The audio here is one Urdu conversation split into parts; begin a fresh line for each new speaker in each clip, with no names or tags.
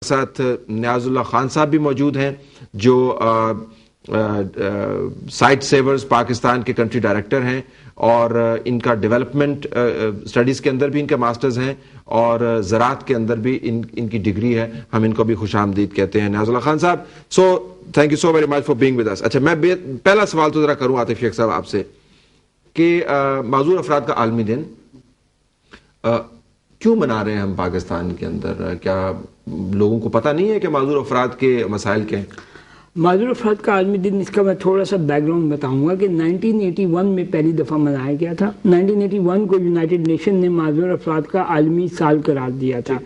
ساتھ نیاز اللہ خان صاحب بھی موجود ہیں جو سائٹ سیورز پاکستان کے کنٹری ڈائریکٹر ہیں اور ان کا ڈیولپمنٹ سٹڈیز کے اندر بھی ان کے ماسٹرز ہیں اور زراعت کے اندر بھی ان کی ڈگری ہے. ہم ان کو بھی خوش آمدید کہتے ہیں. نیاز Ullah Khan sahib, so thank you so very much for being with us. اچھا, میں پہلا سوال تو ذرا کروں عاطف شیخ صاحب آپ سے کہ معذور افراد کا عالمی دن کیوں منا رہے ہیں ہم پاکستان کے اندر؟ کیا لوگوں کو پتہ نہیں ہے کہ معذور افراد کے مسائل کیا ہیں؟
معذور افراد کا عالمی دن, اس کا میں تھوڑا سا بیک گراؤنڈ بتاؤں گا کہ 1981 میں پہلی دفعہ منایا گیا تھا. 1981 کو یونائٹڈ نیشن نے معذور افراد کا عالمی سال قرار دیا تھا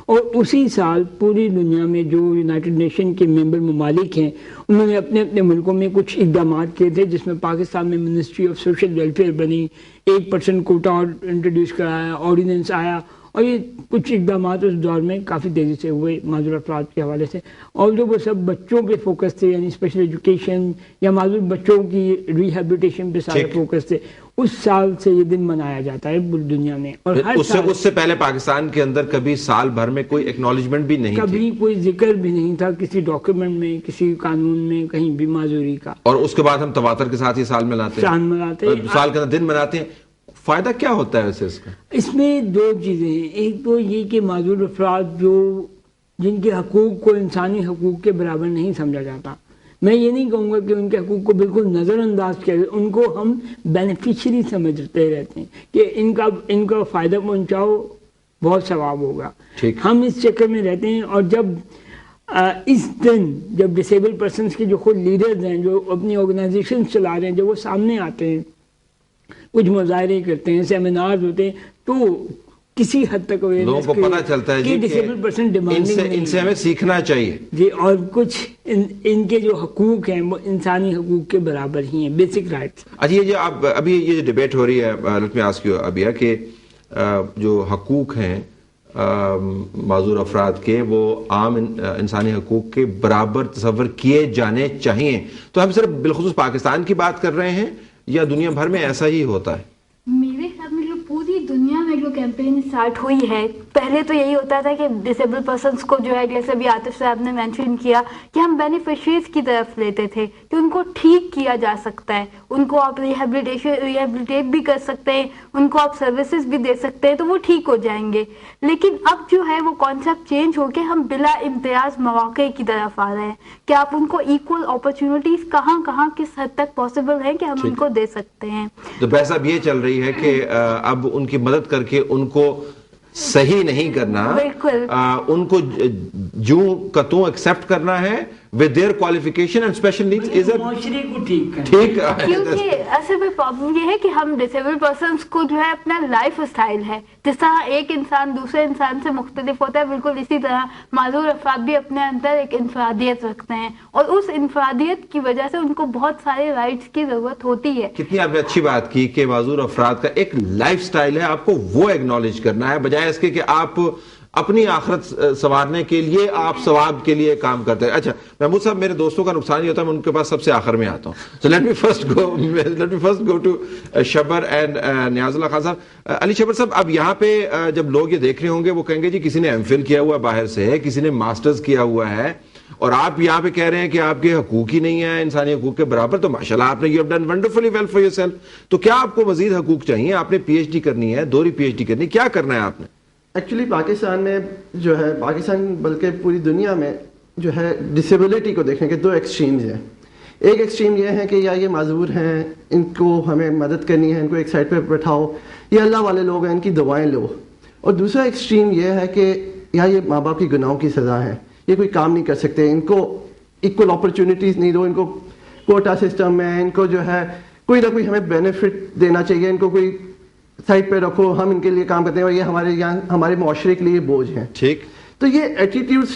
اور اسی سال پوری دنیا میں جو یونائٹڈ نیشن کے ممبر ممالک ہیں انہوں نے اپنے اپنے ملکوں میں کچھ اقدامات کیے تھے, جس میں پاکستان میں منسٹری آف سوشل ویلفیئر بنی, 8% کوٹا انٹروڈیوس کرایا, آرڈیننس آیا, اور یہ کچھ اقدامات اس دور میں کافی تیزی سے ہوئے معذور افراد کے حوالے سے. اور جو وہ سب بچوں پہ فوکس تھے, یعنی اسپیشل ایجوکیشن یا معذور بچوں کی ریہیبلیٹیشن پہ سارے فوکس تھے. اس سال سے یہ دن منایا جاتا ہے پوری دنیا میں. اور
اس سے پہلے پاکستان کے اندر کبھی سال بھر میں کوئی ایکنالجمنٹ بھی نہیں,
کبھی کوئی ذکر بھی نہیں تھا کسی ڈاکیومنٹ میں, کسی قانون میں کہیں بھی معذوری کا.
اور اس کے بعد ہم تواتر کے ساتھ یہ سال مناتے ہیں, سال کا دن مناتے ہیں. فائدہ کیا ہوتا ہے ویسے اس کا؟
اس میں دو چیزیں ہیں. ایک تو یہ کہ معذور افراد جو جن کے حقوق کو انسانی حقوق کے برابر نہیں سمجھا جاتا, میں یہ نہیں کہوں گا کہ ان کے حقوق کو بالکل نظر انداز کیا جائے, ان کو ہم بینیفیشری سمجھتے رہتے ہیں کہ ان کا فائدہ پہنچاؤ بہت ثواب ہوگا. ہم اس چکر میں رہتے ہیں. اور جب اس دن جب ڈسیبل پرسنس کے جو خود لیڈرز ہیں, جو اپنی آرگنائزیشن چلا رہے ہیں, جب وہ سامنے آتے ہیں, کچھ مظاہرے کرتے ہیں, سیمینارز ہوتے ہیں, تو کسی حد تک
لوگوں کو پتہ چلتا ہے
ڈسیبل پرسن ڈیمانڈنگ
ان سے ہمیں سیکھنا چاہیے
جی. اور کچھ ان کے جو حقوق ہیں وہ انسانی حقوق کے برابر ہی ہیں, بیسک رائٹس.
اچھا, یہ جو ابھی یہ جو ڈیبیٹ ہو رہی ہے, لیٹ می آسک یو ابھی, کہ جو حقوق ہیں معذور افراد کے وہ عام انسانی حقوق کے برابر تصور کیے جانے چاہیے, تو ہم صرف بالخصوص پاکستان کی بات کر رہے ہیں یا دنیا بھر میں ایسا ہی ہوتا ہے؟
میرے خیال میں جو پوری دنیا میں جو کیمپین اسٹارٹ ہوئی ہے, پہلے تو یہی ہوتا تھا کہ ڈسیبل پرسنس کو جو ہے, جیسے بھی عاطف صاحب نے مینشن کیا, کہ ہم بینیفیشریز کی طرف لیتے تھے کہ ان کو ٹھیک کیا جا سکتا ہے, ان کو آپ ریہیبلیٹیٹ بھی کر سکتے ہیں, ان کو آپ سروسز بھی دے سکتے ہیں, تو وہ ٹھیک ہو جائیں گے. لیکن اب جو ہے وہ کانسیپٹ چینج ہو کے ہم بلا امتیاز مواقع کی طرف آ رہے ہیں کہ آپ ان کو ایکول اپرچونٹیز کہاں کہاں کس حد تک پاسبل ہے کہ ہم ان کو دے سکتے ہیں.
تو بحث اب یہ چل رہی ہے کہ اب ان کی مدد کر کے ان کو صحیح نہیں کرنا, ان کو جوں کا توں ایکسپٹ کرنا ہے with their qualification and special needs is a
معاشرے کو ٹھیک
کیونکہ اصل میں پرابلم یہ ہے کہ ہم ڈسیبل پرسنس کو جو ہے اپنا لائف اسٹائل ہے, جس طرح ایک انسان دوسرے انسان سے مختلف ہوتا ہے, بالکل اسی طرح معذور افراد بھی اپنے اندر ایک انفرادیت رکھتے ہیں, اور اس انفرادیت کی وجہ سے ان کو بہت سارے رائٹس کی ضرورت ہوتی ہے.
کتنی آپ نے اچھی بات کی کہ معذور افراد کا ایک لائف اسٹائل ہے, آپ کو وہ ایکنالج کرنا ہے بجائے اس کے کہ آپ اپنی آخرت سنوارنے کے لیے آپ ثواب کے لیے کام کرتے ہیں. اچھا محمود صاحب, میرے دوستوں کا نقصان یہ ہوتا ہے میں ان کے پاس سب سے آخر میں آتا ہوں. So let me first go to Shabbar and Niaz Ullah Khan Sahab. Ali شبر صاحب, اب یہاں پہ جب لوگ یہ دیکھ رہے ہوں گے وہ کہیں گے جی کسی نے ایم فل کیا ہوا ہے باہر سے, کسی نے ماسٹرز کیا ہوا ہے, اور آپ یہاں پہ کہہ رہے ہیں کہ آپ کے حقوق ہی نہیں ہیں انسانی حقوق کے برابر. تو ماشاءاللہ آپ نے you have done wonderfully well for yourself. تو کیا آپ کو مزید حقوق چاہیے؟ آپ نے پی ایچ ڈی کرنی ہے, دوہری پی ایچ ڈی کرنی, کیا کرنا ہے آپ نے؟
ایکچولی پاکستان میں جو ہے, پاکستان بلکہ پوری دنیا میں جو ہے ڈسیبلٹی کو دیکھنے کے دو ایکسٹریمز ہیں. ایک ایکسٹریم یہ ہے کہ یا یہ معذور ہیں, ان کو ہمیں مدد کرنی ہے, ان کو ایک سائڈ پہ بٹھاؤ, یہ اللہ والے لوگ ہیں, ان کی دعائیں لو. اور دوسرا ایکسٹریم یہ ہے کہ یا یہ ماں باپ کی گناہوں کی سزا ہے, یہ کوئی کام نہیں کر سکتے, ان کو ایکول اپرچونیٹیز نہیں دو, ان کو کوٹا سسٹم میں ان کو جو ہے کوئی نہ کوئی ہمیں بینیفٹ دینا چاہیے, ان کو کوئی سائٹ پہ رکھو, ہم ان کے لیے کام کرتے ہیں اور یہ ہمارے معاشرے کے لیے بوجھ ہیں.
ٹھیک,
تو یہ ایٹیٹیوڈز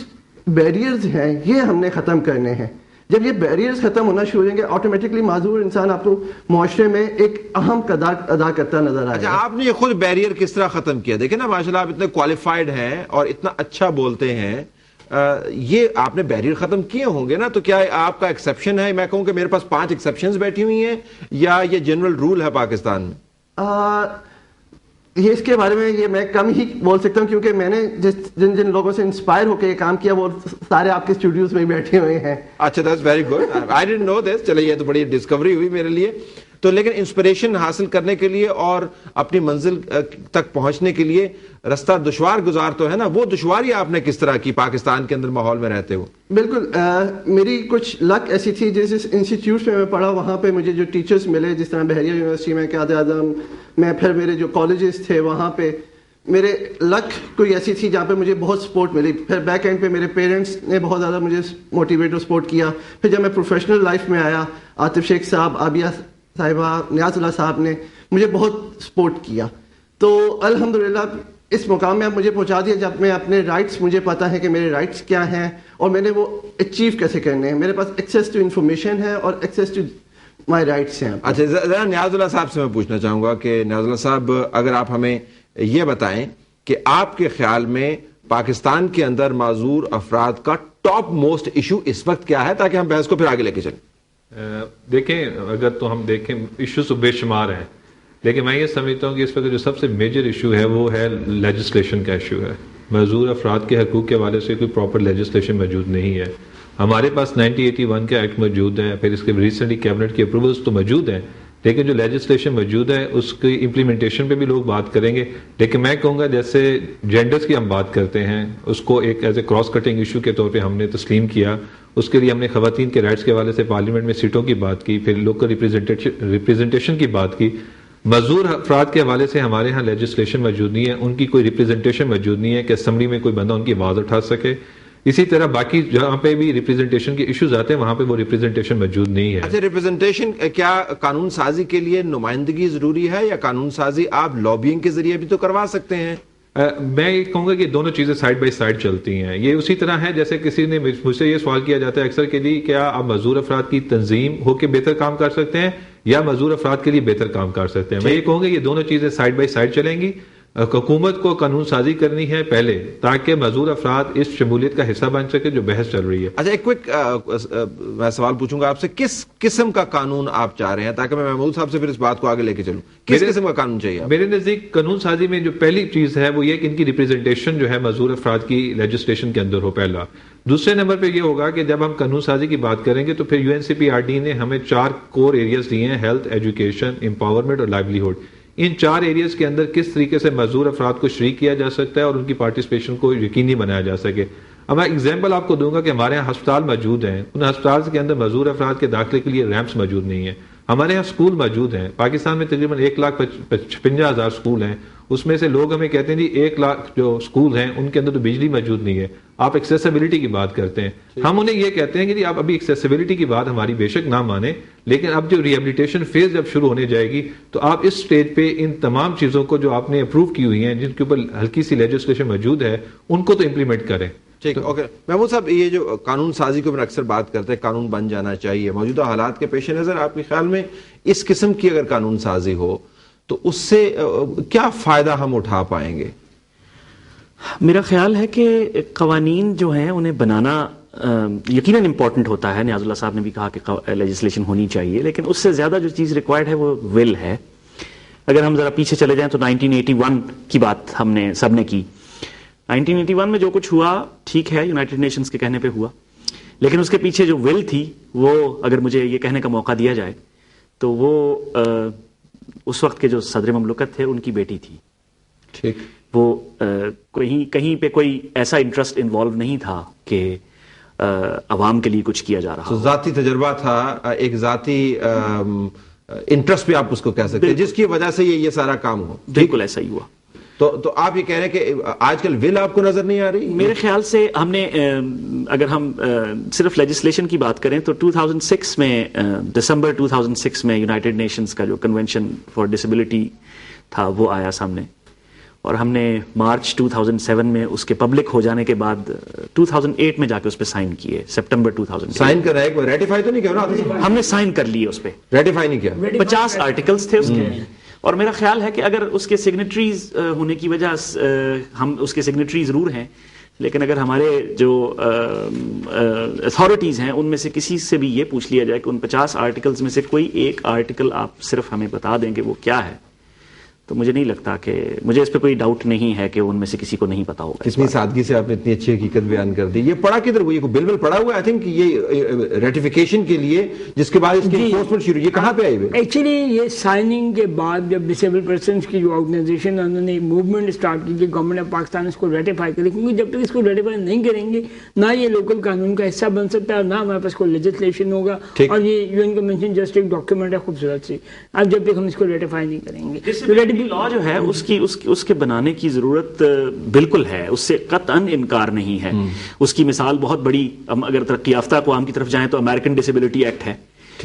بیریئرز ہیں, یہ ہم نے ختم کرنے ہیں. جب یہ بیریئرز ختم ہونا شروع ہو جائیں گے, آٹومیٹکلی معذور انسان آپ کو معاشرے میں ایک اہم کردار ادا کرتا نظر آئے گا.
اچھا, آپ نے یہ خود بیریئر کس طرح ختم کیا؟ دیکھیں نا ماشاءاللہ آپ اتنے کوالیفائڈ ہیں اور اتنا اچھا بولتے ہیں, یہ آپ نے بیریئر ختم کیے ہوں گے نا, تو کیا آپ کا ایکسیپشن ہے؟ میں کہوں کہ میرے پاس 5 ایکسیپشنز بیٹھی ہوئی ہیں, یا یہ جنرل رول ہے پاکستان میں؟
یہ اس کے بارے میں یہ میں کم ہی بول سکتا ہوں، کیونکہ میں نے جن جن لوگوں سے انسپائر ہو کے یہ کام کیا وہ سارے آپ کے اسٹوڈیوز میں بیٹھے ہوئے ہیں.
اچھا that's very good, I didn't know this. چلے یہ تو بڑی ڈسکوری ہوئی میرے لیے. تو لیکن انسپریشن حاصل کرنے کے لیے اور اپنی منزل تک پہنچنے کے لیے رستہ دشوار گزار تو ہے نا، وہ دشواری آپ نے کس طرح کی پاکستان کے اندر ماحول میں رہتے ہو؟
بالکل میری کچھ لک ایسی تھی، جس انسٹیٹیوٹ میں پڑھا وہاں پہ مجھے جو ٹیچرز ملے، جس طرح بحریہ یونیورسٹی میں قائد اعظم میں، پھر میرے جو کالجز تھے وہاں پہ میرے لک کوئی ایسی تھی جہاں پہ مجھے بہت سپورٹ ملی. پھر بیک اینڈ پہ میرے پیرنٹس نے بہت زیادہ مجھے موٹیویٹ اور سپورٹ کیا. پھر جب میں پروفیشنل لائف میں آیا، عاطف شیخ صاحب، عابیہ صاحبہ، نیاز اللہ صاحب نے مجھے بہت سپورٹ کیا. تو الحمدللہ اس مقام میں اب مجھے پہنچا دیا جب میں اپنے رائٹس، مجھے پتا ہے کہ میرے رائٹس کیا ہیں اور میں نے وہ اچیو کیسے کرنے ہیں. میرے پاس ایکسیس ٹو انفارمیشن ہے اور ایکسیس ٹو مائی رائٹس ہیں.
اچھا ذرا نیاز اللہ صاحب سے میں پوچھنا چاہوں گا کہ نیاز اللہ صاحب اگر آپ ہمیں یہ بتائیں کہ آپ کے خیال میں پاکستان کے اندر معذور افراد کا ٹاپ موسٹ ایشو اس وقت کیا ہے، تاکہ ہم بحث کو پھر آگے لے کے چلیں.
دیکھیں اگر تو ہم دیکھیں ایشوز تو بے شمار ہیں، لیکن میں یہ سمجھتا ہوں کہ اس وقت جو سب سے میجر ایشو ہے وہ ہے لیجسلیشن کا ایشو ہے. معذور افراد کے حقوق کے حوالے سے کوئی پراپر لیجسلیشن موجود نہیں ہے. ہمارے پاس 1981 کا ایکٹ موجود ہے، پھر اس کے ریسنٹلی کیبنٹ کی اپروولس تو موجود ہیں، لیکن جو لیجسلیشن موجود ہے اس کی امپلیمنٹیشن پہ بھی لوگ بات کریں گے. لیکن میں کہوں گا جیسے جینڈرز کی ہم بات کرتے ہیں، اس کو ایک as a cross cutting issue کے طور پہ ہم نے تسلیم کیا. اس کے لیے ہم نے خواتین کے رائٹس کے حوالے سے پارلیمنٹ میں سیٹوں کی بات کی، پھر لوکل ریپرزنٹیشن کی بات کی. معذور افراد کے حوالے سے ہمارے ہاں لیجسلیشن موجود نہیں ہے، ان کی کوئی ریپرزنٹیشن موجود نہیں ہے کہ اسمبلی میں کوئی بندہ ان کی آواز اٹھا سکے. اسی طرح باقی جہاں پہ بھی ریپرزنٹیشن کے ایشوز آتے ہیں وہاں پہ وہ ریپرزنٹیشن موجود نہیں ہے.
اچھا ریپرزنٹیشن کیا قانون سازی کے لیے نمائندگی ضروری ہے، یا قانون سازی آپ لابینگ کے ذریعے بھی تو کروا سکتے ہیں؟
میں یہ کہوں گا کہ دونوں چیزیں سائڈ بائی سائڈ چلتی ہیں. یہ اسی طرح ہے جیسے کسی نے مجھ سے یہ سوال کیا جاتا ہے اکثر کہ جی کیا آپ معذور افراد کی تنظیم ہو کے بہتر کام کر سکتے ہیں یا معذور افراد کے لیے بہتر کام کر سکتے ہیں. میں یہ کہوں گا یہ دونوں چیزیں سائڈ بائی سائڈ چلیں گی. حکومت کو قانون سازی کرنی ہے پہلے تاکہ معذور افراد اس شمولیت کا حصہ بن سکے جو بحث چل رہی ہے.
اچھا ایک کوئک میں سوال پوچھوں گا آپ سے، کس قسم کا قانون آپ چاہ رہے ہیں تاکہ میں محمود صاحب سے پھر اس بات کو آگے لے کے چلوں؟ کس قسم کا قانون چاہیے؟
میرے نزدیک قانون سازی میں جو پہلی چیز ہے وہ یہ کہ ان کی ریپرزنٹیشن جو ہے معذور افراد کی لیجسلیشن کے اندر ہو پہلا. دوسرے نمبر پہ یہ ہوگا کہ جب ہم قانون سازی کی بات کریں گے تو پھر UNCPRD نے ہمیں 4 کور ایریاز دیے ہیں، ہیلتھ، ایجوکیشن، امپاورمنٹ اور لائیولیہڈ. ان 4 ایریاز کے اندر کس طریقے سے معذور افراد کو شریک کیا جا سکتا ہے اور ان کی پارٹیسپیشن کو یقینی بنایا جا سکے. اب میں ایگزامپل آپ کو دوں گا کہ ہمارے یہاں ہسپتال موجود ہیں، ان ہسپتال کے اندر معذور افراد کے داخلے کے لیے ریمپس موجود نہیں ہیں. ہمارے یہاں اسکول موجود ہیں، پاکستان میں تقریباً 1,55,000 اسکول ہیں، اس میں سے لوگ ہمیں کہتے ہیں جی 1 لاکھ جو اسکول ہیں ان کے اندر تو بجلی موجود نہیں ہے. آپ ایکسیسیبلٹی کی بات کرتے ہیں، ہم انہیں یہ کہتے ہیں کہ جی آپ ابھی ایکسیسیبلٹی کی بات ہماری بے شک نہ مانیں، لیکن اب جو ریہیبلیٹیشن فیز جب شروع ہونے جائے گی تو آپ اس سٹیج پہ ان تمام چیزوں کو جو آپ نے اپروو کی ہوئی ہیں جن کے اوپر ہلکی سی لیجسلیشن موجود ہے ان کو تو امپلیمنٹ کریں.
ٹھیک اوکے. محمود صاحب یہ جو قانون سازی کو اکثر بات کرتے ہیں قانون بن جانا چاہیے، موجودہ حالات کے پیش نظر آپ کے خیال میں اس قسم کی اگر قانون سازی ہو تو اس سے کیا فائدہ ہم اٹھا پائیں گے؟
میرا خیال ہے کہ قوانین جو ہیں انہیں بنانا یقیناً امپورٹنٹ ہوتا ہے. نیاز اللہ صاحب نے بھی کہا کہ لیجسلیشن ہونی چاہیے، لیکن اس سے زیادہ جو چیز ریکوائرڈ ہے وہ ول ہے. اگر ہم ذرا پیچھے چلے جائیں تو 1981 کی بات ہم نے سب نے کی. 1981 میں جو کچھ ہوا ٹھیک ہے، یونائٹڈ نیشنز کے کہنے پہ ہوا، لیکن اس کے پیچھے جو ول تھی وہ اگر مجھے یہ کہنے کا موقع دیا جائے تو وہ اس وقت کے جو صدر مملکت تھے ان کی بیٹی تھی.
ٹھیک.
وہ کہیں پہ کوئی ایسا انٹرسٹ انوالو نہیں تھا کہ عوام کے لیے کچھ کیا جا رہا.
ذاتی تجربہ تھا، ایک ذاتی انٹرسٹ بھی آپ اس کو کہہ سکتے ہیں جس کی وجہ سے یہ سارا کام ہو.
بالکل ایسا ہی ہوا.
تو آپ یہ کہہ رہے ہیں کہ آج کل ول آپ کو نظر نہیں آ رہی؟
میرے خیال سے ہم نے اگر ہم صرف لیجسلیشن کی بات کریں تو 2006 میں دسمبر 2006 میں یونائٹڈ نیشنز کا جو کنونشن فار ڈسیبلٹی تھا وہ آیا سامنے، اور ہم نے مارچ 2007 میں اس کے پبلک ہو جانے کے بعد 2008 میں جا کے اس پہ سائن کیے. سپٹمبر 2008
سائن کر رہے ہیں، ریٹیفائی تو نہیں کیا نا؟
ہم نے سائن کر لیے، اس پہ
ریٹیفائی نہیں کیا.
50 آرٹیکلز تھے اس کے، اور میرا خیال ہے کہ اگر اس کے سگنیٹریز ہونے کی وجہ ہم اس کے سگنیٹری ضرور ہیں، لیکن اگر ہمارے جو اتھارٹیز ہیں ان میں سے کسی سے بھی یہ پوچھ لیا جائے کہ ان 50 آرٹیکلز میں سے کوئی ایک آرٹیکل آپ صرف ہمیں بتا دیں کہ وہ کیا ہے، تو مجھے نہیں لگتا کہ مجھے اس پہ کوئی ڈاؤٹ نہیں ہے کہ ان میں سے کسی کو نہیں پتا ہوگا.
اتنی سادگی سے آپ نے اتنی اچھی حقیقت بیان کر دی. یہ پڑا کدھر ہوئی؟ بل پڑا ہوا ہے. آئی تھنک یہ ریٹیفیکیشن کے لیے جس کے بعد اس کی انفورسمنٹ شروع, یہ کہاں پہ آئی بل؟
ایکچولی یہ سائننگ کے بعد جب ڈسیبل پرسنس کی جو آرگنائزیشن انہوں نے موومنٹ اسٹارٹ کی کہ گورنمنٹ آف پاکستان اس کو ریٹیفائی کرے, کیونکہ جب تک اس کو ریٹیفائی نہیں کریں گے نہ یہ لوکل قانون کا حصہ بن سکتا ہے اور نہ ہمارے پاس کوئی لیجسلیشن ہوگا. اور یہ یو این کنونشن جسٹ ایک ڈاکیومنٹ ہے خوبصورت سی, اب جب تک ہم اس کو ریٹیفائی نہیں کریں گے.
لا جو ہے اس کے بنانے کی ضرورت بالکل ہے, اس سے قطعاً انکار نہیں ہے. اس کی مثال بہت بڑی, اگر ترقی یافتہ اقوام کی طرف جائیں تو امریکن ڈسیبلٹی ایکٹ ہے,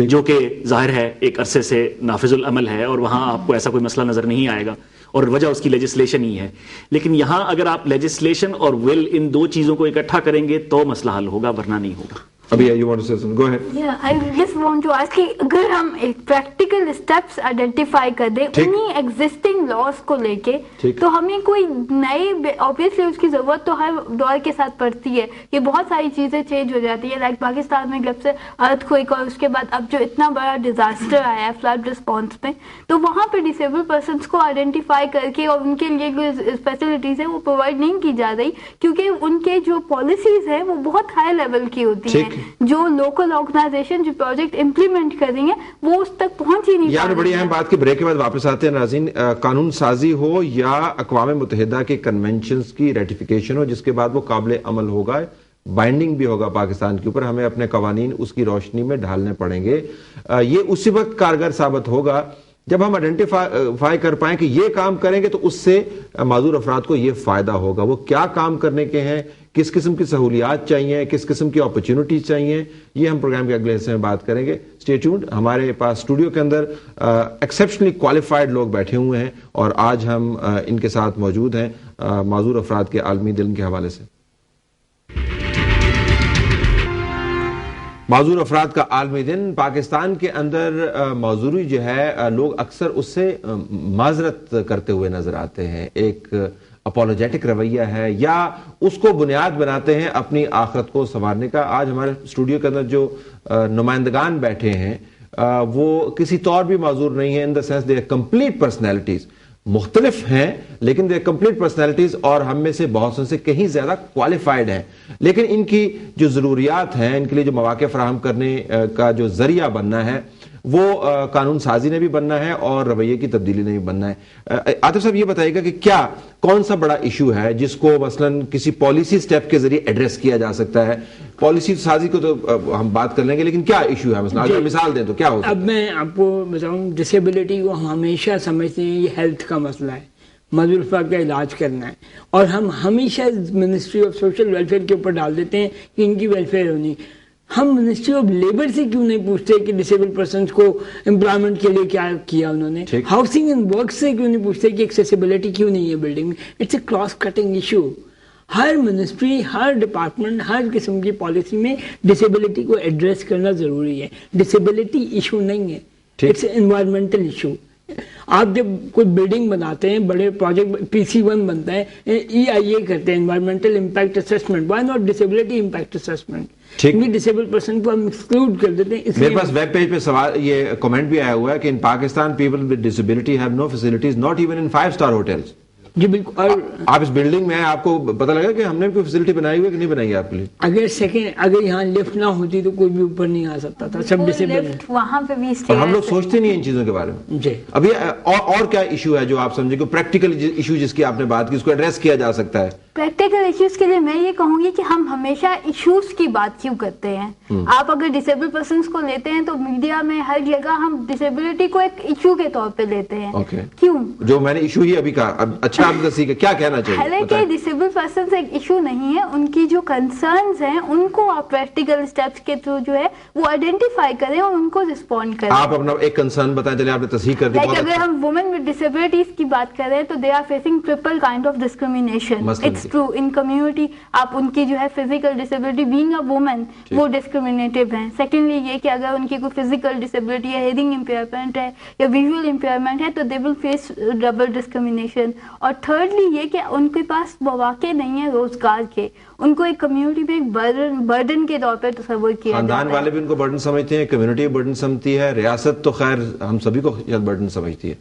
جو کہ ظاہر ہے ایک عرصے سے نافذ العمل ہے اور وہاں آپ کو ایسا کوئی مسئلہ نظر نہیں آئے گا, اور وجہ اس کی لیجسلیشن ہی ہے. لیکن یہاں اگر آپ لیجسلیشن اور ول ان دو چیزوں کو اکٹھا کریں گے تو مسئلہ حل ہوگا, ورنہ نہیں ہوگا.
ابھی you want to say something? Go ahead.
Yeah, I just want to ask کہ اگر ہم ایک پریکٹیکل اسٹیپس آئیڈینٹیفائی کر دیں انہی ایگزسٹنگ لاز کو لے کے, تو ہمیں کوئی نئے اوبیسلی اس کی ضرورت تو ہر دور کے ساتھ پڑتی ہے. یہ بہت ساری چیزیں چینج ہو جاتی ہے, لائک پاکستان میں جب سے ارتھ کوئک اور اس کے بعد اب جو اتنا بڑا ڈیزاسٹر آیا ہے فلڈ رسپانس میں, تو وہاں پہ ڈسیبل پرسنس کو آئیڈینٹیفائی کر کے اور ان کے لیے جو فیسلٹیز ہیں وہ پرووائڈ نہیں کی جا رہی, کیونکہ ان کے جو پالیسیز ہیں وہ بہت ہائی لیول کی ہوتی ہیں. جو لوکل آرگنائزیشن جو پروجیکٹ امپلیمنٹ کر رہی ہیں وہ اس تک پہنچ ہی نہیں.
یار بڑی اہم بات کی بریک کے بعد واپس آتے ہیں ناظرین. قانون سازی ہو یا اقوام متحدہ کے کنونشنز کی ریٹیفیکیشن ہو جس کے بعد وہ قابل عمل ہوگا, بائنڈنگ بھی ہوگا پاکستان کے اوپر, ہمیں اپنے قوانین اس کی روشنی میں ڈھالنے پڑیں گے. یہ اسی وقت کارگر ثابت ہوگا جب ہم آئیڈینٹیفائی کر پائیں کہ یہ کام کریں گے تو اس سے معذور افراد کو یہ فائدہ ہوگا. وہ کیا کام کرنے کے ہیں, کس قسم کی سہولیات چاہیے, کس قسم کی اپرچونٹیز چاہیے, یہ ہم پروگرام کے اگلے حصے میں بات کریں گے. Stay tuned. ہمارے پاس اسٹوڈیو کے اندر ایکسیپشنلی کوالیفائڈ لوگ بیٹھے ہوئے ہیں اور آج ہم ان کے ساتھ موجود ہیں معذور افراد کے عالمی دن کے حوالے سے. معذور افراد کا عالمی دن. پاکستان کے اندر معذوری جو ہے لوگ اکثر اس سے معذرت کرتے ہوئے نظر آتے ہیں, ایک اپولوجیٹک رویہ ہے یا اس کو بنیاد بناتے ہیں اپنی آخرت کو سنوارنے کا. آج ہمارے اسٹوڈیو کے اندر جو نمائندگان بیٹھے ہیں وہ کسی طور بھی معذور نہیں ہیں, in the sense they complete personalities, مختلف ہیں لیکن دے کمپلیٹ پرسنالٹیز, اور ہم میں سے بہت سے کہیں زیادہ کوالیفائڈ ہیں, لیکن ان کی جو ضروریات ہیں, ان کے لیے جو مواقع فراہم کرنے کا جو ذریعہ بننا ہے وہ قانون سازی نے بھی بننا ہے اور رویے کی تبدیلی نے بھی بننا ہے. عاطف صاحب یہ بتائیے گا کہ کیا کون سا بڑا ایشو ہے جس کو مثلاً کسی پالیسی سٹیپ کے ذریعے ایڈریس کیا جا سکتا ہے؟ پالیسی سازی کو تو ہم بات کر لیں گے, لیکن کیا ایشو ہے مثلا اگر مثال دیں تو کیا ہوتا ہے؟
اب میں آپ کو بتاؤں, ڈسیبلٹی کو ہمیشہ سمجھتے ہیں یہ ہیلتھ کا مسئلہ ہے, معذور افراد کا علاج کرنا ہے, اور ہم ہمیشہ منسٹری آف سوشل ویلفیئر کے اوپر ڈال دیتے ہیں کہ ان کی ویلفیئر ہونی. ہم منسٹری آف لیبر سے کیوں نہیں پوچھتے کہ ڈسیبل پرسنس کو امپلائمنٹ کے لیے کیا کیا انہوں نے؟ ہاؤسنگ اینڈ ورک سے کیوں نہیں پوچھتے کہ ایکسیسیبلٹی کیوں نہیں ہے بلڈنگ میں؟ It's a cross cutting issue. ہر منسٹری, ہر ڈپارٹمنٹ, ہر قسم کی پالیسی میں ڈسیبلٹی کو ایڈریس کرنا ضروری ہے. ڈسیبلٹی ایشو نہیں ہے, اٹس انوائرمنٹل ایشو. آپ جب کوئی بلڈنگ بناتے ہیں, بڑے پروجیکٹ PC1 بنتا ہے, EIA کرتے ہیں, environmental impact assessment, why not disability impact assessment? Disable person کو ہم ایکسکلوڈ کر دیتے ہیں.
میرے پاس ویب پیج پہ سوال, یہ کمنٹ بھی آیا ہوا ہے کہ in Pakistan people with disability have no facilities not even in 5-star hotels.
جی بالکل. اور
آپ اس بلڈنگ میں ہیں, آپ کو پتہ لگا کہ ہم نے کوئی فیسلٹی بنائی ہوئی ہے کہ نہیں بنائی ہے آپ کے لیے؟
اگر یہاں لفٹ نہ ہوتی تو کوئی بھی اوپر نہیں آ سکتا تھا, سب ڈسیبل ہیں
وہاں پہ بھی.
اور ہم لوگ سوچتے نہیں ان چیزوں کے بارے میں.
جی
اب یہ اور کیا ایشو ہے جو آپ سمجھے کہ پریکٹیکل ایشو جس کی آپ نے بات کی, اس کو ایڈریس کیا جا سکتا ہے؟
پریکٹیکل ایشوز کے لیے میں یہ کہوں گی کہ ہم ہمیشہ ایشوز کی بات کیوں کرتے ہیں. آپ اگر ڈسیبل پرسنس کو لیتے ہیں تو میڈیا میں ہر جگہ ہم ڈسیبلٹی کو ایک ایشو کے طور پہ لیتے ہیں. کیوں؟
جو میں نے ایشو ہی ابھی کہا, اچھا آپ دسیے کہ کیا کہنا چاہیے.
حالانکہ ڈسیبل پرسنس ایک ایشو نہیں ہے, ان کی جو کنسرنز ہیں ان کو آپ پریکٹیکل اسٹیپس کے تھرو جو ہے وہ آئیڈینٹیفائی کریں اور ان کو رسپونڈ کریں.
آپ اپنا ایک کنسرن بتائیں, چلے آپ نے تصحیح کر دی.
اگر ہم وومن ود ڈسیبلٹیز کی بات کریں تو they are facing triple kind of discrimination. It's true in community, آپ ان کی جو ہے physical disability being a woman وہ ڈسکریمنیٹیو ہیں. سیکنڈلی یہ کہ اگر ان کی کوئی فزیکل ڈسیبلٹی یا ہیئرنگ امپیئرمنٹ ہے یا ویژول امپیئرمنٹ ہے تو دے ول فیس ڈبل ڈسکریمنیشن. اور تھرڈلی یہ کہ ان کے پاس مواقع نہیں ہے روزگار کے, ان کو ایک کمیونٹی میں ایک برڈن کے طور پر تصور کیا جاتا ہے.
خاندان والے بھی ان کو برڈن سمجھتے ہیں, کمیونٹی برڈن سمجھتی ہے, ریاست تو خیر ہم سبھی کو برڈن سمجھتی ہے,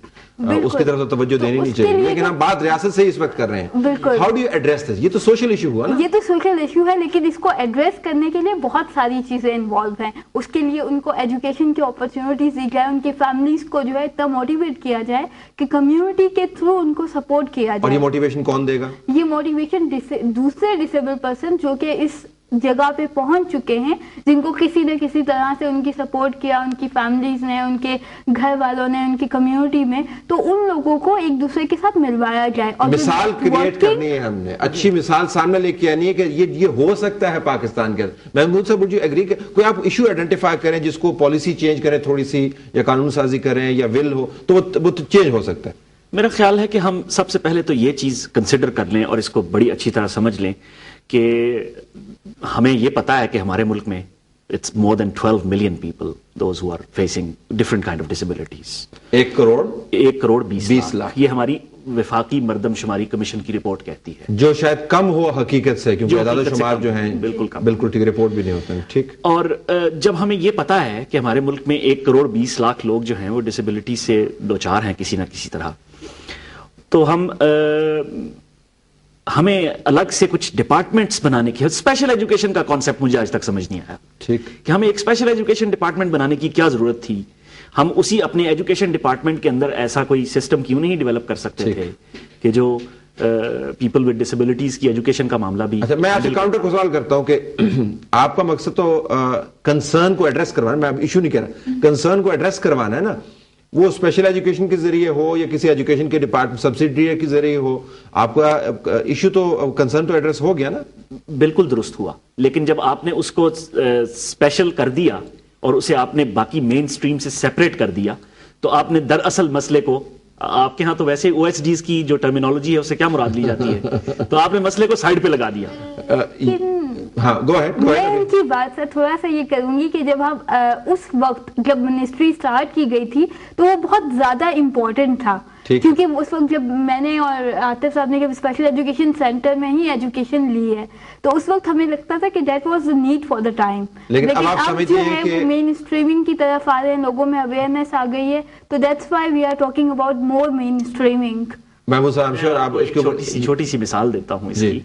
اس کی طرف تو توجہ دینی نہیں چاہیے, لیکن ہم بات ریاست سے اس وقت کر رہے ہیں. How do you address this? یہ تو سوشل ایشو ہوا نا.
یہ تو سوشل ایشو ہے, لیکن اس کو ایڈریس کرنے کے لیے بہت ساری چیزیں انوالو ہیں. اس کے لیے ان کو ایجوکیشن کی اپرچونیٹیز دی جائے, ان کی فیملیز کو جو ہے اتنا موٹیویٹ کیا جائے کہ کمیونٹی کے تھرو ان کو سپورٹ کیا جائے.
اور یہ موٹیویشن کون دے گا؟
یہ موٹیویشن دوسرے ڈسیبل پرسن جو کہ اس جگہ پہ پہنچ چکے ہیں, جن کو کسی نہ کسی طرح سے ان کی سپورٹ کیا, ان کی فیملیز نے, ان کے گھر والوں نے, ان کی کمیونٹی میں, تو ان لوگوں کو ایک دوسرے کے ساتھ ملوایا جائے. اور
مثال کریٹ کرنی ہے ہم نے, اچھی مثال سامنے لے کے آنی ہے کہ یہ ہو سکتا ہے پاکستان کے اندر. محمود صاحب وڈ یو ایگری کہ کوئی آپ ایشو آئیڈینٹیفائی کریں جس کو پالیسی چینج کریں تھوڑی سی, یا قانون سازی کریں, یا ول ہو, تو وہ چینج ہو سکتا ہے؟
میرا خیال ہے کہ ہم سب سے پہلے تو یہ چیز کنسیڈر کر لیں اور اس کو بڑی اچھی طرح سمجھ لیں کہ ہمیں یہ پتا ہے کہ ہمارے ملک میں it's more than 12 million people those who are facing different kind of disabilities.
1 crore
20 lakh یہ ہماری وفاقی مردم شماری کمیشن کی رپورٹ کہتی ہے,
جو شاید کم ہو حقیقت سے, کیونکہ اعداد و شمار جو ہیں بالکل ٹھیک رپورٹ بھی نہیں ہوتے ہیں. ٹھیک.
اور جب ہمیں یہ پتا ہے کہ ہمارے ملک میں 1 کروڑ 20 لاکھ لوگ جو ہیں وہ ڈسیبلٹی سے دوچار ہیں کسی نہ کسی طرح, تو ہمیں الگ سے کچھ ڈپارٹمنٹس بنانے کی, اسپیشل ایجوکیشن کا کانسیپٹ مجھے آج تک سمجھ نہیں آیا.
ٹھیک.
کہ ہمیں ایک اسپیشل ایجوکیشن ڈپارٹمنٹ بنانے کی کیا ضرورت تھی؟ ہم اسی اپنے ایجوکیشن ڈپارٹمنٹ کے اندر ایسا کوئی سسٹم کیوں نہیں ڈیولپ کر سکتے تھے کہ جو پیپل ود ڈسیبلٹیز کی ایجوکیشن کا معاملہ بھی.
اچھا, میں آپ سے کاؤنٹر کو سوال کرتا ہوں کہ آپ کا مقصد تو کنسرن کو ایڈریس کروانا, میں ایشو نہیں کہہ رہا, کنسرن کو ایڈریس کروانا ہے نا, وہ اسپیشل ایجوکیشن کے ذریعے ہو یا کسی ایجوکیشن کے ڈپارٹمنٹ سبسڈی کے ذریعے ہو, آپ کا ایشو تو کنسرن تو ایڈریس ہو گیا نا.
بالکل درست ہوا, لیکن جب آپ نے اس کو اسپیشل کر دیا اور اسے آپ نے باقی مین سٹریم سے سیپریٹ کر دیا, تو آپ نے دراصل مسئلے کو, آپ کے ہاں تو ویسے او ایس ڈیز کی جو ٹرمینالوجی ہے اسے کیا مراد لی جاتی ہے, تو آپ نے مسئلے کو سائڈ پہ لگا دیا.
ہاں گو اہیڈ.
میں ان کی بات سے تھوڑا سا یہ کروں گی کہ جب ہم اس وقت جب منسٹری سٹارٹ کی گئی تھی تو وہ بہت زیادہ امپورٹنٹ تھا, کیونکہ اس وقت جب میں نے اور عاطف صاحب نے جب اسپیشل ایجوکیشن سینٹر میں ہی ایجوکیشن لی ہے, تو اس وقت ہمیں لگتا تھا کہ that was the need for the time.
لیکن اب
جو ہے مین اسٹریمنگ کی طرف آ رہے ہیں, لوگوں میں اویئرنیس آ گئی ہے, تو that's why we are talking about more mainstreaming.
Mahmood صاحب آپ
چھوٹی سی مثال دیتا ہوں اس کی.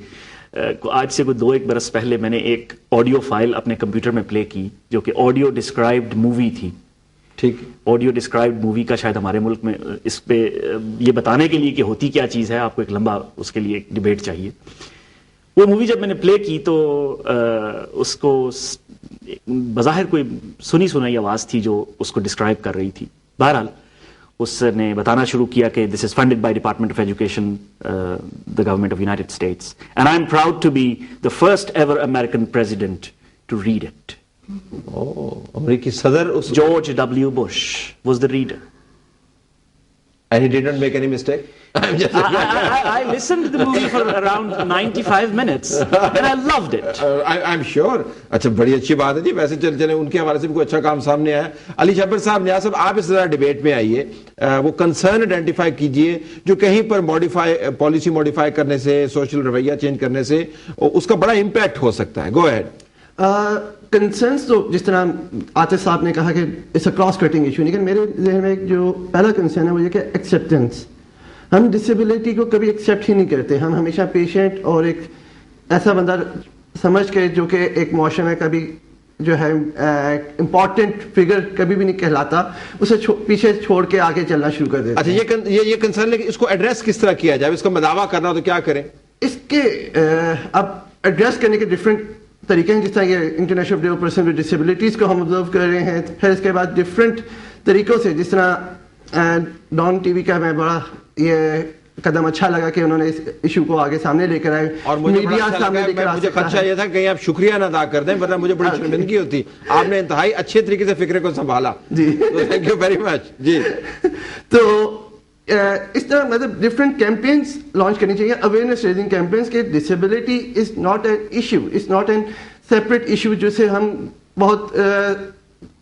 آج سے کوئی 2-1 برس پہلے میں نے ایک آڈیو فائل اپنے کمپیوٹر میں پلے کی جو کہ آڈیو ڈسکرائبڈ مووی تھی.
ٹھیک.
آڈیو ڈسکرائبڈ مووی کا شاید ہمارے ملک میں اس پہ یہ بتانے کے لیے کہ ہوتی کیا چیز ہے, آپ کو ایک لمبا اس کے لیے ایک ڈیبیٹ چاہیے. وہ مووی جب میں نے پلے کی تو اس کو بظاہر کوئی سنی سنائی آواز تھی جو اس کو ڈسکرائب کر رہی تھی. بہرحال اس نے بتانا شروع کیا کہ this is funded by department of education, the government of United States, and I am proud to be the first ever American president to read it.
امریکی صدر
George W Bush was the reader.
And he did not make any mistake?
I listened to the movie for around 95 minutes and I loved it.
I'm sure. اچھا, بڑی اچھی بات ہے جی. ویسے چلے ان کے حوالے سے بھی کوئی اچھا کام سامنے آیا. علی جبر صاحب, نیاز صاحب, آپ اس طرح ڈیبیٹ میں آئیے, وہ کنسرن آئیڈینٹیفائی کیجئے جو کہیں پر پالیسی موڈیفائی کرنے سے, سوشل رویہ چینج کرنے سے اس کا بڑا امپیکٹ ہو سکتا ہے. گو ایہڈ.
کنسرنس تو جس طرح عاطف صاحب نے کہا کہ it's a cross cutting issue, لیکن میرے ذہن میں جو پہلا کنسرن ہے وہ یہ کہ ایکسیپٹنس. ہم ڈسیبلٹی کو کبھی ایکسیپٹ ہی نہیں کرتے. ہم ہمیشہ پیشنٹ اور ایک ایسا بندہ سمجھ کے جو کہ ایک معاشرے میں کبھی جو ہے امپورٹنٹ فگر کبھی بھی نہیں کہلاتا, اسے پیچھے چھوڑ کے آگے چلنا شروع کر دیتے.
اچھا, یہ کنسرن ہے کہ اس کو ایڈریس کس طرح کیا جائے, اس کا مداوع کرنا ہو تو کیا کریں؟
اس کے اب ایڈریس کرنے کے ڈفرینٹ طریقے ہیں. جس طرح یہ international day of person with disabilities کو ہم آبزرو کر رہے ہیں, پھر اس کے بعد ڈفرینٹ طریقوں سے, جس طرح ڈان ٹی وی کا میں بڑا یہ قدم اچھا لگا کہ انہوں نے اس ایشو کو آگے سامنے لے کر آئے,
اور میڈیا سامنے لے کر. مجھے خدشہ یہ تھا کہیں آپ شکریہ نہ ادا کر دیں, ورنہ مجھے بڑی شرمندگی ہوتی. آپ نے انتہائی اچھے طریقے سے فکرے کو سنبھالا.
جی,
تھینک یو ویری مچ. جی,
تو اس طرح مطلب ڈفرینٹ کیمپینس لانچ کرنی چاہیے, اویئرنیس ریزنگ کیمپینس کہ disability is not an issue, is not an separate issue جسے ہم بہت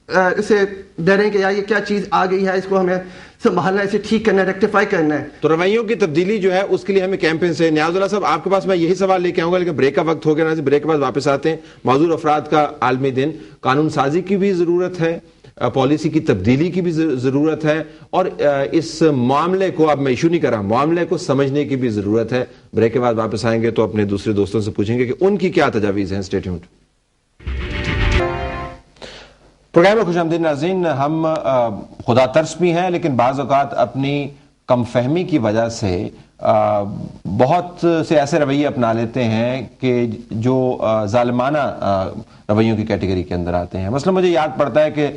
اسے ڈریں کہ یار یہ کیا چیز آ گئی ہے, اس کو ہمیں سنبھالنا ہے, اسے ٹھیک کرنا ہے, ریکٹیفائی کرنا ہے.
تو رویوں کی تبدیلی جو ہے اس کے لیے ہمیں کیمپین سے. نیاز اللہ صاحب آپ کے پاس میں یہی سوال لے کے آؤں گا, لیکن بریک کا وقت ہو گیا, بریک کے بعد واپس آتے ہیں. معذور افراد کا عالمی دن, قانون سازی کی بھی ضرورت ہے, پالیسی کی تبدیلی کی بھی ضرورت ہے, اور اس معاملے کو, اب میں ایشو نہیں کر رہا, معاملے کو سمجھنے کی بھی ضرورت ہے. بریک کے بعد واپس آئیں گے تو اپنے دوسرے دوستوں سے پوچھیں گے کہ ان کی کیا تجاویز ہیں. Stay tuned. پروگرام میں خوش آمدید ناظرین. ہم خدا ترس بھی ہیں, لیکن بعض اوقات اپنی کم فہمی کی وجہ سے بہت سے ایسے رویے اپنا لیتے ہیں کہ جو ظالمانہ رویوں کی کیٹیگری کے اندر آتے ہیں. مثلا مجھے یاد پڑتا ہے کہ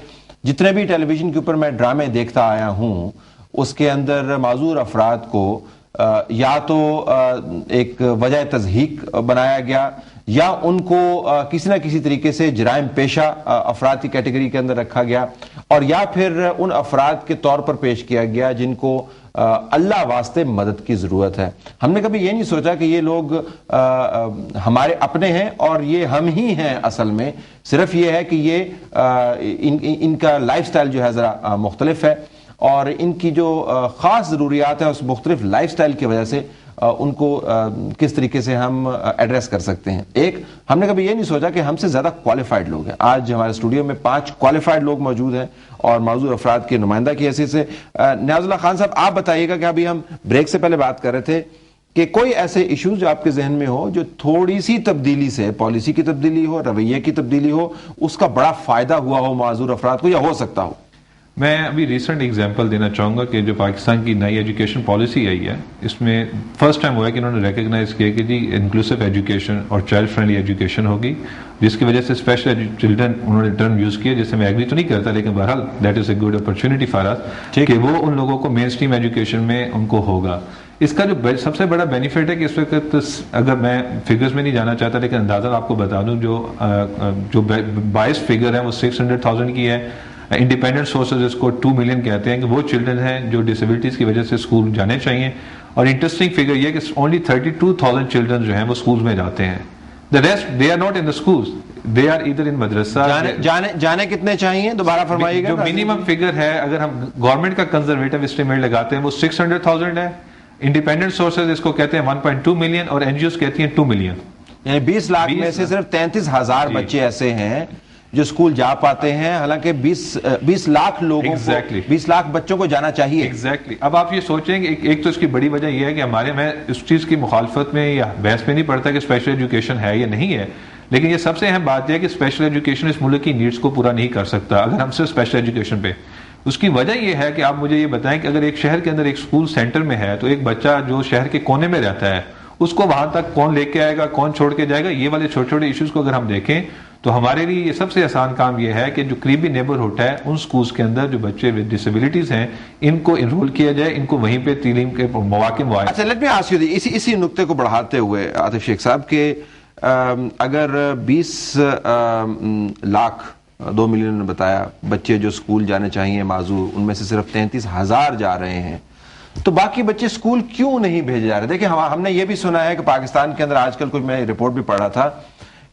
جتنے بھی ٹیلی ویژن کے اوپر میں ڈرامے دیکھتا آیا ہوں, اس کے اندر معذور افراد کو یا تو ایک وجہ تضحیک بنایا گیا, یا ان کو کسی نہ کسی طریقے سے جرائم پیشہ افراد کی کیٹیگری کے اندر رکھا گیا, اور یا پھر ان افراد کے طور پر پیش کیا گیا جن کو اللہ واسطے مدد کی ضرورت ہے. ہم نے کبھی یہ نہیں سوچا کہ یہ لوگ ہمارے اپنے ہیں اور یہ ہم ہی ہیں. اصل میں صرف یہ ہے کہ یہ ان کا لائف سٹائل جو ہے ذرا مختلف ہے, اور ان کی جو خاص ضروریات ہیں اس مختلف لائف سٹائل کی وجہ سے ان کو کس طریقے سے ہم ایڈریس کر سکتے ہیں. ایک, ہم نے کبھی یہ نہیں سوچا کہ ہم سے زیادہ کوالیفائڈ لوگ ہیں. آج ہمارے اسٹوڈیو میں 5 کوالیفائڈ لوگ موجود ہیں اور معذور افراد کے نمائندہ کی حیثیت سے. نیاز اللہ خان صاحب, آپ بتائیے گا کہ ابھی ہم بریک سے پہلے بات کر رہے تھے کہ کوئی ایسے ایشوز جو آپ کے ذہن میں ہو جو تھوڑی سی تبدیلی سے, پالیسی کی تبدیلی ہو, رویے کی تبدیلی ہو, اس کا بڑا فائدہ ہوا ہو معذور افراد کو, یا ہو سکتا ہو.
میں ابھی ریسنٹ ایگزامپل دینا چاہوں گا کہ جو پاکستان کی نئی ایجوکیشن پالیسی آئی ہے, اس میں فرسٹ ٹائم ہوا ہے کہ انہوں نے ریکگنائز کیا کہ جی انکلوسیو ایجوکیشن اور چائلڈ فرینڈلی ایجوکیشن ہوگی, جس کی وجہ سے اسپیشل چلڈرن انہوں نے ٹرم یوز کیا, جس سے میں ایگری تو نہیں کرتا, لیکن بہرحال that is a good opportunity for us کہ وہ ان لوگوں کو مین اسٹریم ایجوکیشن میں ان کو ہوگا. اس کا جو سب سے بڑا بینیفٹ ہے کہ اس وقت, اگر میں فگرز میں نہیں جانا چاہتا لیکن اندازہ آپ کو بتا دوں, جو بائیس فگر ہے وہ 600,000 کی ہے. انڈیپینڈنٹ سورسز اس کو 2 ملین کہتے ہیں کہ وہ چلڈرن ہیں جو ڈسیبلٹیز کی وجہ سے اسکول جانے چاہیے, اور انٹرسٹنگ فگر یہ کہ اونلی 32,000 چلڈرن جو ہیں وہ اسکولز میں جاتے ہیں. The rest they are not in the schools, they are either in madrasa.
جانے کتنے چاہیے, دوبارہ فرمائیے گا.
جو منیمم فگر ہے اگر ہم گورنمنٹ کا کنزرویٹو اسٹیمیٹ لگاتے ہیں وہ 600,000 ہے. انڈیپینڈنٹ سورسز اس کو کہتے ہیں 1.2 ملین, اور این جی اوز کہتی ہیں 2 ملین.
یعنی 20 لاکھ میں سے صرف 33,000 بچے ایسے ہیں جو اسکول جا پاتے ہیں, حالانکہ 20 لاکھ لوگوں کو, 20 لاکھ بچوں کو جانا چاہیے.
ایگزیکٹلی. اب آپ یہ سوچیں کہ ایک تو اس کی بڑی وجہ یہ ہے کہ میں اس چیز کی مخالفت میں یا بحث میں نہیں پڑتا کہ اسپیشل ایجوکیشن ہے یا نہیں ہے, لیکن یہ سب سے اہم بات یہ ہے کہ اسپیشل ایجوکیشن اس ملک کی نیڈس کو پورا نہیں کر سکتا اگر ہم صرف اسپیشل ایجوکیشن پہ. اس کی وجہ یہ ہے کہ آپ مجھے یہ بتائیں کہ اگر ایک شہر کے اندر ایک اسکول سینٹر میں ہے تو ایک بچہ جو شہر کے کونے میں رہتا ہے اس کو وہاں تک کون لے کے آئے گا, کون چھوڑ کے جائے گا. یہ والے چھوٹے چھوٹے ایشوز کو اگر ہم دیکھیں تو ہمارے لیے یہ سب سے آسان کام یہ ہے کہ جو قریبی نیبرہڈ ہے ان سکولز کے اندر جو بچے ود ڈسیبلٹیز ہیں ان کو انرول کیا جائے, ان کو وہیں پہ تعلیم کے مواقع معاہد.
اچھا, لیٹ می آسک یو اسی نقطے کو بڑھاتے ہوئے عاطف شیخ صاحب کہ اگر 20 لاکھ 2 ملین نے بتایا بچے جو اسکول جانے چاہیے معذور, ان میں سے صرف 33,000 جا رہے ہیں, تو باقی بچے اسکول کیوں نہیں بھیجے جا رہے؟ دیکھیں ہم نے یہ بھی سنا ہے کہ پاکستان کے اندر آج کل کچھ میں رپورٹ بھی پڑھا تھا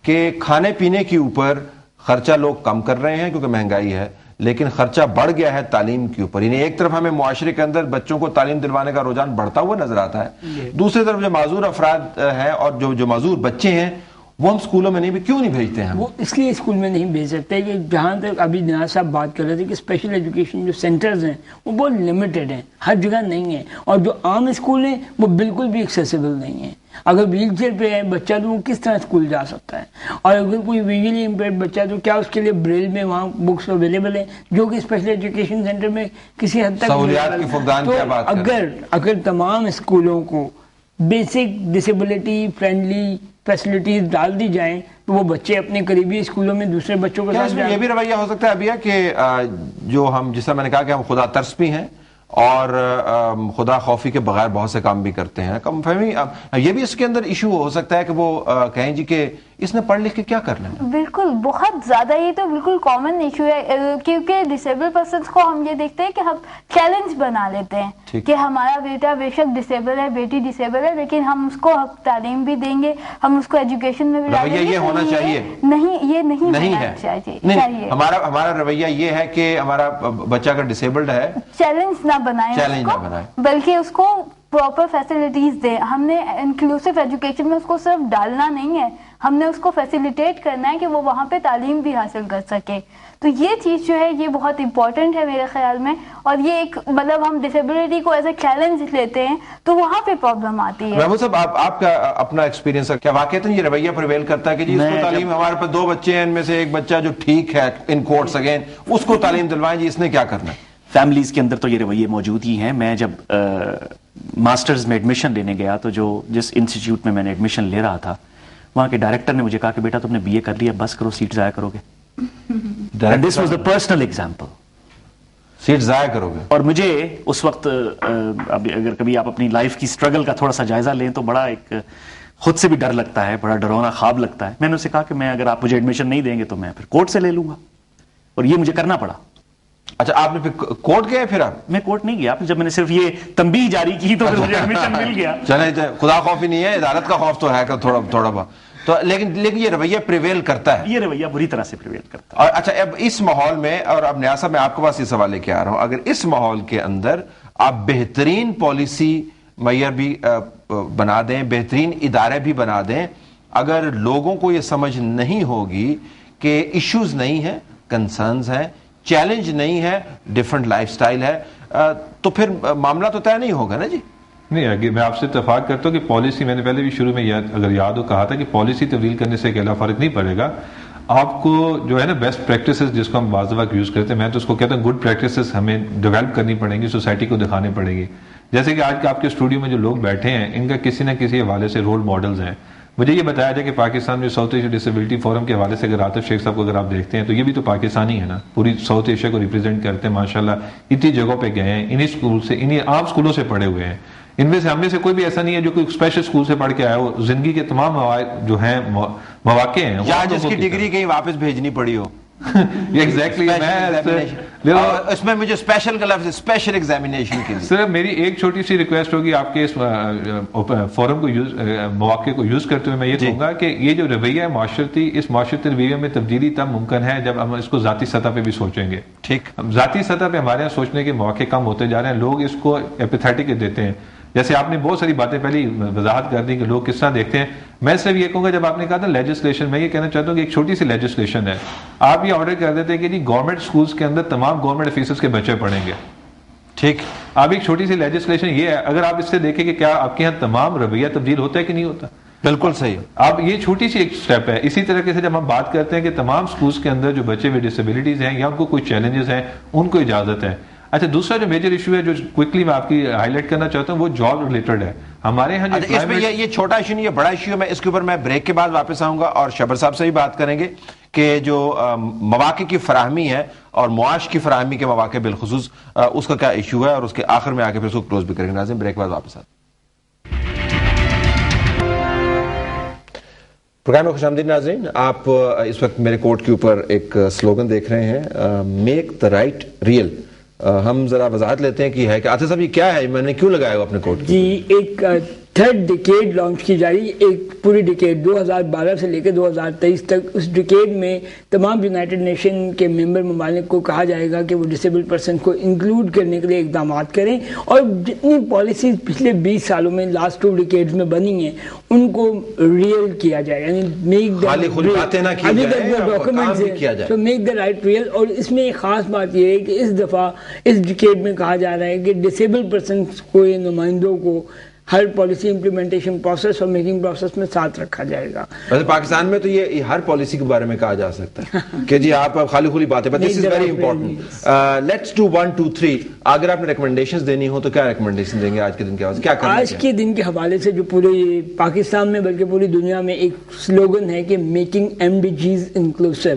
کہ کھانے پینے کے اوپر خرچہ لوگ کم کر رہے ہیں کیونکہ مہنگائی ہے, لیکن خرچہ بڑھ گیا ہے تعلیم کے اوپر. یعنی ایک طرف ہمیں معاشرے کے اندر بچوں کو تعلیم دلوانے کا رجحان بڑھتا ہوا نظر آتا ہے, دوسری طرف جو معذور افراد ہیں اور جو معذور بچے ہیں وہ ہم اسکولوں میں نہیں, کیوں نہیں بھیجتے ہیں؟
وہ اس لیے اسکول میں نہیں بھیج سکتے کہ جہاں تک ابھی نیاز صاحب بات کر رہے تھے کہ اسپیشل ایجوکیشن جو سینٹرز ہیں وہ بہت لمیٹڈ ہیں, ہر جگہ نہیں ہیں, اور جو عام اسکول ہیں وہ بالکل بھی ایکسیسیبل نہیں ہیں. اگر ویل چیئر پہ ہے بچہ تو وہ کس طرح اسکول جا سکتا ہے, اور اگر کوئی ویژولی امپیئرڈ بچہ تو کیا اس کے لیے بریل میں وہاں بکس اویلیبل ہیں جو کہ اسپیشل ایجوکیشن سینٹر میں کسی حد تک
سہولیات کی فقدان کی بات کریں.
اگر تمام اسکولوں کو بیسک ڈسیبلٹی فرینڈلی فیسلٹیز ڈال دی جائیں تو وہ بچے اپنے قریبی اسکولوں میں دوسرے بچوں کے ساتھ.
یہ بھی رویہ ہو سکتا ہے ابھی کہ جو ہم, جس طرح میں نے کہا کہ ہم خدا ترس بھی ہیں اور خدا خوفی کے بغیر بہت سے کام بھی کرتے ہیں, کم فہمی. یہ بھی اس کے اندر ایشو ہو سکتا ہے کہ وہ کہیں جی کہ اس نے پڑھ لکھ کے کیا کرنا ہے؟
بالکل بہت زیادہ، یہ تو بالکل کامن ایشو ہے، کیونکہ ڈسیبل پرسنس کو ہم یہ دیکھتے ہیں کہ ہم چیلنج بنا لیتے ہیں کہ ہمارا بیٹا بے شک ڈسیبل ہے، بیٹی ڈسیبل ہے، لیکن ہم اس کو تعلیم بھی دیں گے، ہم اس کو ایجوکیشن میں بھی ڈالیں گے.
یہ ہونا چاہیے
نہیں، یہ نہیں ہونا چاہیے.
ہمارا رویہ یہ ہے کہ ہمارا بچہ اگر ڈسیبلڈ ہے
چیلنج نہ بنائیں، بلکہ اس کو پراپر فیسلٹیز دیں. ہم نے انکلوسیو ایجوکیشن میں اس کو صرف ڈالنا نہیں ہے، ہم نے اس کو فیسیلیٹیٹ کرنا ہے کہ وہ وہاں پہ تعلیم بھی حاصل کر سکے. تو یہ چیز جو ہے یہ بہت امپورٹنٹ ہے میرے خیال میں. اور یہ ایک مطلب ہم ڈسیبلٹی کو ایز اے چیلنج لیتے ہیں تو وہاں پہ پرابلم آتی ہے.
محمود صاحب آپ کا اپنا ایکسپیرینس ہے کیا واقعی یہ رویہ پریویل کرتا ہے کہ جی اس کو تعلیم، ہمارے پاس 2 بچے ہیں، ان میں سے ایک بچہ جو ٹھیک ہے ان کوٹس اگین اس کو تعلیم دلوائیں، جی اس نے کیا کرنا ہے؟
فیملیز کے اندر تو یہ رویے موجود ہی ہیں. میں جب ماسٹرز میں ایڈمیشن لینے گیا تو جس انسٹیٹیوٹ میں نے ایڈمیشن لے رہا تھا وہاں کے ڈائریکٹر نے مجھے کہا کہ بیٹا تم نے BA کر لیا، بس کرو، سیٹ ضائع کرو گے. This was the personal example,
seat ضائع کرو گے.
اور مجھے اس وقت اگر کبھی آپ اپنی لائف کی سٹرگل کا تھوڑا سا جائزہ لیں تو بڑا ایک خود سے بھی ڈر لگتا ہے، بڑا ڈرونا خواب لگتا ہے. میں نے اسے کہا کہ میں اگر آپ مجھے ایڈمیشن نہیں دیں گے تو میں پھر کورٹ سے لے لوں گا، اور یہ مجھے کرنا پڑا.
اچھا آپ نے پھر کورٹ گئے؟ پھر آپ؟
میں کورٹ نہیں گیا، جب میں نے صرف یہ تنبیہ جاری کی تو مجھے ایڈمیشن مل گیا.
چلے خدا خوفی نہیں ہے، عدالت کا خوف تو ہے تھوڑا بہت تو، لیکن یہ رویہ پریویل کرتا ہے،
یہ رویہ بری طرح سے پریویل کرتا ہے.
اور اچھا اب اس ماحول میں، اور اب نیاز صاحب میں آپ کے پاس یہ سوال لے کے آ رہا ہوں، اگر اس ماحول کے اندر آپ بہترین پالیسی معیار بھی بنا دیں، بہترین ادارے بھی بنا دیں، اگر لوگوں کو یہ سمجھ نہیں ہوگی کہ ایشوز نہیں ہیں، کنسرنز ہیں، چیلنج نہیں ہے، ڈیفرنٹ لائف سٹائل ہے، تو پھر معاملہ تو طے نہیں ہوگا نا جی.
نہیں آگے میں آپ سے اتفاق کرتا ہوں کہ پالیسی، میں نے پہلے بھی شروع میں اگر یاد ہو کہا تھا کہ پالیسی تبدیل کرنے سے اکیلا فرق نہیں پڑے گا. آپ کو جو ہے نا بیسٹ پریکٹسز جس کو ہم بعض وقت یوز کرتے ہیں، میں تو اس کو کہتا ہوں گڈ پریکٹسز ہمیں ڈیولپ کرنی پڑیں گی، سوسائٹی کو دکھانے پڑیں گی. جیسے کہ آج کے آپ کے اسٹوڈیو میں جو لوگ بیٹھے ہیں ان کا کسی نہ کسی حوالے سے رول ماڈلز ہیں. مجھے یہ بتایا جائے کہ پاکستان میں ساؤتھ ایشیا ڈسیبلٹی فورم کے حوالے سے اگر عاطف شیخ صاحب کو اگر آپ دیکھتے ہیں تو یہ بھی تو پاکستانی ہے نا، پوری ساؤتھ ایشیا کو ریپرزینٹ کرتے ہیں ماشاءاللہ. اتنی جگہوں پہ گئے ہیں، انہی اسکول سے، انہی عام اسکولوں سے پڑھے ہوئے ہیں. ان میں سے ہم میں سے کوئی بھی ایسا نہیں ہے جو کوئی اسپیشل اسکول سے پڑھ کے آیا ہو. زندگی کے تمام جو ہیں مواقع ہیں،
یا جس کی ڈگری کہیں واپس بھیجنی پڑی ہو.
ایگزیکٹلی
اس میں مجھے اسپیشل کا لفظ اسپیشل ایگزامینیشن کے لیے.
سر میری ایک چھوٹی سی ریکویسٹ ہوگی آپ کے اس فورم کو مواقع کو یوز کرتے ہوئے، میں یہ کہوں گا کہ یہ جو رویہ ہے معاشرتی، اس معاشرتی رویے میں تبدیلی تب ممکن ہے جب ہم اس کو ذاتی سطح پہ بھی سوچیں گے.
ٹھیک،
ذاتی سطح پہ ہمارے یہاں سوچنے کے مواقع کم ہوتے جا رہے ہیں، لوگ اس کو ایپیتھیٹک دیتے ہیں. جیسے آپ نے بہت ساری باتیں پہلی وضاحت کر دی کہ لوگ کس طرح دیکھتے ہیں. میں صرف یہ کہوں گا جب آپ نے کہا تھا لیجسلیشن، میں یہ کہنا چاہتا ہوں کہ ایک چھوٹی سی لیجسلیشن ہے. آپ یہ آرڈر کر دیتے ہیں کہ جی گورنمنٹ اسکولس کے اندر تمام گورنمنٹ آفیسرز کے بچے پڑھیں گے. ٹھیک، آپ ایک چھوٹی سی لیجسلیشن یہ ہے، اگر آپ اس سے دیکھیں کہ کیا آپ کے یہاں تمام رویہ تبدیل ہوتا ہے کہ نہیں ہوتا.
بالکل صحیح.
اب یہ چھوٹی سی ایک سٹیپ ہے. اسی طریقے سے جب ہم بات کرتے ہیں کہ تمام اسکولس کے اندر جو بچے ود ڈسیبلٹیز ہیں یا ان کو کوئی چیلنجز ہیں ان کو اجازت ہے. اچھا دوسرا جو میجر ایشو ہے جو کوئکلی میں آپ کی ہائی لائٹ کرنا چاہتا ہوں وہ جاب ریلیٹڈ ہے. ہمارے یہاں
اس میں یہ چھوٹا ایشو نہیں، یہ بڑا ایشو ہے. میں اس کے اوپر میں بریک کے بعد واپس آؤں گا اور شبر صاحب سے بھی بات کریں گے کہ جو مواقع کی فراہمی ہے اور معاش کی فراہمی کے مواقع بالخصوص اس کا کیا ایشو ہے، اور اس کے آخر میں آ کے پھر اس کو کلوز بھی کریں گے. ناظرین بریک کے بعد واپس آتے ہیں. پروگرام میں خوش آمدید ناظرین. آپ اس وقت میرے کوٹ کے اوپر ایک سلوگن دیکھ رہے ہیں، میک دا رائٹ ریئل. ہم ذرا وضاحت لیتے ہیں کہ ہے کہ عاطف صاحب یہ کیا ہے، میں نے کیوں لگایا ہوا اپنے کوٹ
جی؟ ایک تھرڈ ڈیکیڈ لانچ کی جا رہی ہے، ایک پوری ڈیکیڈ 2012 سے لے کے 2023 تک. اس ڈیکیڈ میں تمام یونائٹڈ نیشن کے ممبر ممالک کو کہا جائے گا کہ وہ ڈسیبل پرسن کو انکلوڈ کرنے کے لیے اقدامات کریں، اور جتنی پالیسیز پچھلے 20 سالوں میں لاسٹ 2 ڈیکیڈز میں بنی ہیں ان کو ریئل کیا جائے، یعنی میک دا رائٹ ریئل. اور اس میں ایک خاص بات یہ ہے کہ اس دفعہ اس ڈیکیڈ میں کہا جا رہا ہے کہ ڈسیبل پرسنس کو، نمائندوں کو ہر پالیسی امپلیمنٹیشن پروسیس اور میکنگ پروسیس میں ساتھ رکھا جائے گا.
ویسے پاکستان میں تو یہ ہر پالیسی کے بارے میں کہا جا سکتا ہے کہ جی آپ خالی خالی باتیں، but this is very important. Let's do 1 2 3. اگر آپ نے ریکمنڈیشنز دینی ہو تو کیا ریکمنڈیشن دیں گے آج کے دن کے حوالے سے؟ کیا کرنا
آج کے دن کے حوالے سے جو پورے پاکستان میں بلکہ پوری دنیا میں ایک سلوگن ہے کہ making MDGs inclusive,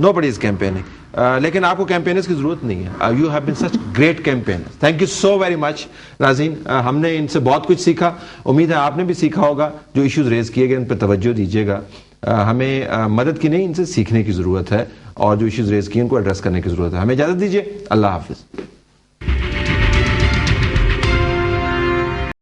nobody is campaigning। لیکن آپ کو کیمپینرز کی ضرورت نہیں ہے. You have been such great campaigners. Thank you so very much. ناظرین ہم نے ان سے بہت کچھ سیکھا, امید ہے آپ نے بھی سیکھا ہوگا. جو ایشوز ریز کیے گئے ان پہ توجہ دیجیے گا. ہمیں مدد کی نہیں, ان سے سیکھنے کی ضرورت ہے, اور جو ایشوز ریز کیے ان کو ایڈریس کرنے کی ضرورت ہے. ہمیں اجازت دیجیے, اللہ حافظ.